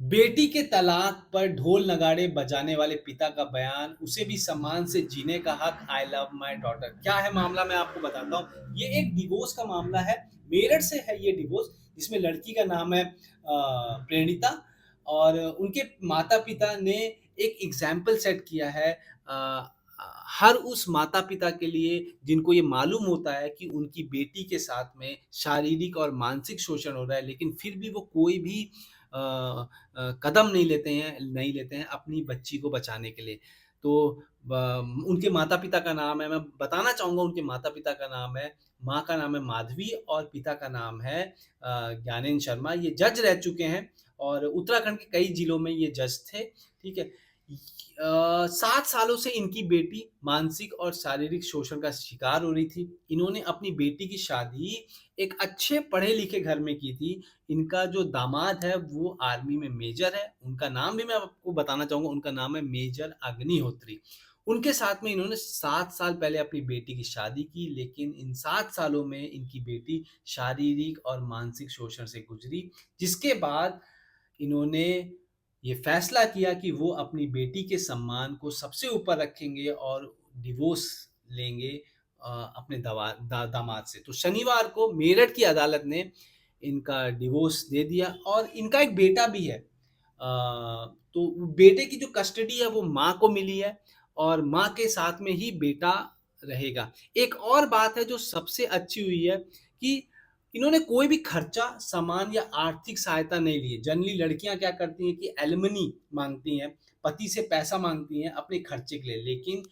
बेटी के तलाक पर ढोल नगाड़े बजाने वाले पिता का बयान, उसे भी सम्मान से जीने का हक, आई लव माय डॉटर। क्या है मामला, मैं आपको बताता हूँ। ये एक डिवोर्स का मामला है। मेरठ से है ये डिवोर्स, जिसमें लड़की का नाम है प्रेरणिता, और उनके माता पिता ने एक एग्जाम्पल सेट किया है हर उस माता पिता के लिए जिनको ये मालूम होता है कि उनकी बेटी के साथ में शारीरिक और मानसिक शोषण हो रहा है, लेकिन फिर भी वो कोई भी कदम नहीं लेते हैं अपनी बच्ची को बचाने के लिए। तो उनके माता-पिता का नाम है, मैं बताना चाहूँगा, उनके माता-पिता का नाम है, माँ का नाम है माधवी और पिता का नाम है ज्ञानेंद्र शर्मा। ये जज रह चुके हैं और उत्तराखंड के कई जिलों में ये जज थे, ठीक है? 7 सालों से इनकी बेटी मानसिक और शारीरिक शोषण का शिकार हो रही थी। इन्होंने अपनी बेटी की शादी एक अच्छे पढ़े-लिखे घर में की थी। इनका जो दामाद है वो आर्मी में मेजर है, उनका नाम भी मैं आपको बताना चाहूँगा, उनका नाम है मेजर अग्निहोत्री। उनके साथ में इन्होंने 7 साल पहले अपनी बेटी की शादी की, लेकिन इन 7 सालों में इनकी बेटी शारीरिक और मानसिक शोषण से गुज़री, जिसके बाद इन्होंने ये फैसला किया कि वो अपनी बेटी के सम्मान को सबसे ऊपर रखेंगे और डिवोर्स लेंगे अपने दामाद से। तो शनिवार को मेरठ की अदालत ने इनका डिवोर्स दे दिया और इनका एक बेटा भी है। तो बेटे की जो कस्टडी है वो माँ को मिली है और माँ के साथ में ही बेटा रहेगा। एक और बात है जो सबसे अच्छी हुई है कि इन्होंने कोई भी खर्चा, सामान या आर्थिक सहायता नहीं ली है। जनरली लड़कियाँ क्या करती हैं कि एलिमनी माँगती हैं, पति से पैसा माँगती हैं अपने खर्चे के लिए, लेकिन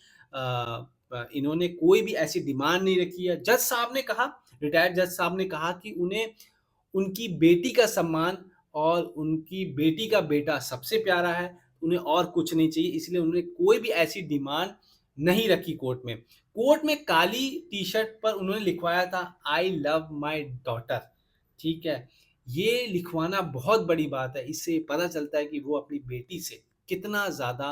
इन्होंने कोई भी ऐसी डिमांड नहीं रखी है। जज साहब ने कहा, रिटायर्ड जज साहब ने कहा कि उन्हें उनकी बेटी का सम्मान और उनकी बेटी का बेटा सबसे प्यारा है, उन्हें और कुछ नहीं चाहिए, इसलिए उन्होंने कोई भी ऐसी डिमांड नहीं रखी कोर्ट में। कोर्ट में काली टी-शर्ट पर उन्होंने लिखवाया था आई लव माय डॉटर, ठीक है? ये लिखवाना बहुत बड़ी बात है, इससे पता चलता है कि वो अपनी बेटी से कितना ज़्यादा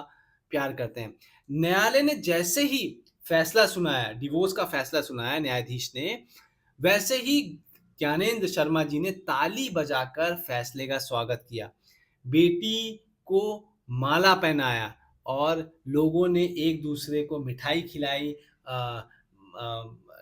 प्यार करते हैं। न्यायालय ने जैसे ही फैसला सुनाया, डिवोर्स का फैसला सुनाया न्यायाधीश ने, वैसे ही ज्ञानेंद्र शर्मा जी ने ताली बजाकर फैसले का स्वागत किया। बेटी को माला पहनाया और लोगों ने एक-दूसरे को मिठाई खिलाई।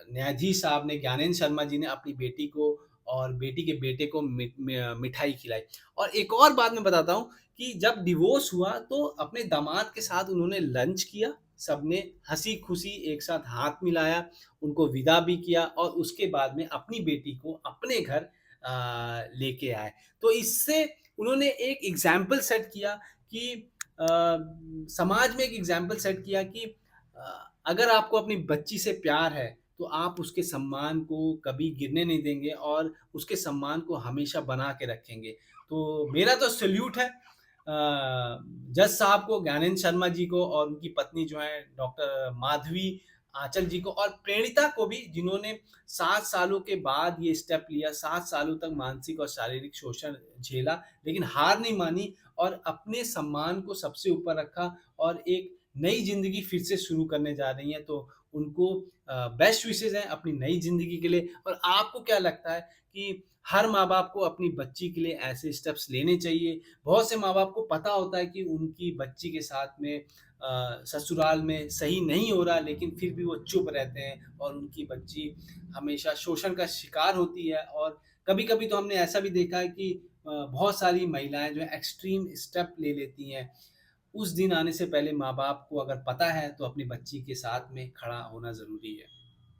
न्यायाधीश साहब ने, ज्ञानेंद्र शर्मा जी ने अपनी बेटी को और बेटी के बेटे को मिठाई खिलाई। और एक और बात मैं बताता हूँ कि जब डिवोर्स हुआ तो अपने दामाद के साथ उन्होंने लंच किया, सबने हँसी-खुशी एक साथ हाथ मिलाया, उनको विदा भी किया और उसके बाद में अपनी बेटी को अपने घर लेके आए। तो इससे उन्होंने एक एग्ज़ाम्पल सेट किया कि अ, समाज में एक एग्ज़ाम्पल सेट किया कि अगर आपको अपनी बच्ची से प्यार है, तो आप उसके सम्मान को कभी गिरने नहीं देंगे और उसके सम्मान को हमेशा बना के रखेंगे। तो मेरा तो सैल्यूट है जज साहब को, ज्ञानेंद्र शर्मा जी को और उनकी पत्नी जो हैं डॉक्टर माधवी आंचल जी को, और प्रेरणिता को भी, जिन्होंने 7 सालों के बाद ये स्टेप लिया, 7 सालों तक मानसिक और शारीरिक शोषण झेला, लेकिन हार नहीं मानी और अपने सम्मान को सबसे ऊपर रखा और एक नई ज़िंदगी फिर से शुरू करने जा रही हैं। तो उनको बेस्ट विशेज़ हैं अपनी नई ज़िंदगी के लिए। और आपको क्या लगता है कि हर माँ-बाप को अपनी बच्ची के लिए ऐसे स्टेप्स लेने चाहिए? बहुत से माँ-बाप को पता होता है कि उनकी बच्ची के साथ में ससुराल में सही नहीं हो रहा, लेकिन फिर भी वो चुप रहते हैं और उनकी बच्ची हमेशा शोषण का शिकार होती है। और कभी-कभी तो हमने ऐसा भी देखा है कि बहुत सारी महिलाएँ जो हैं एक्सट्रीम स्टेप ले लेती हैं। उस दिन आने से पहले माँ-बाप को अगर पता है तो अपनी बच्ची के साथ में खड़ा होना ज़रूरी है।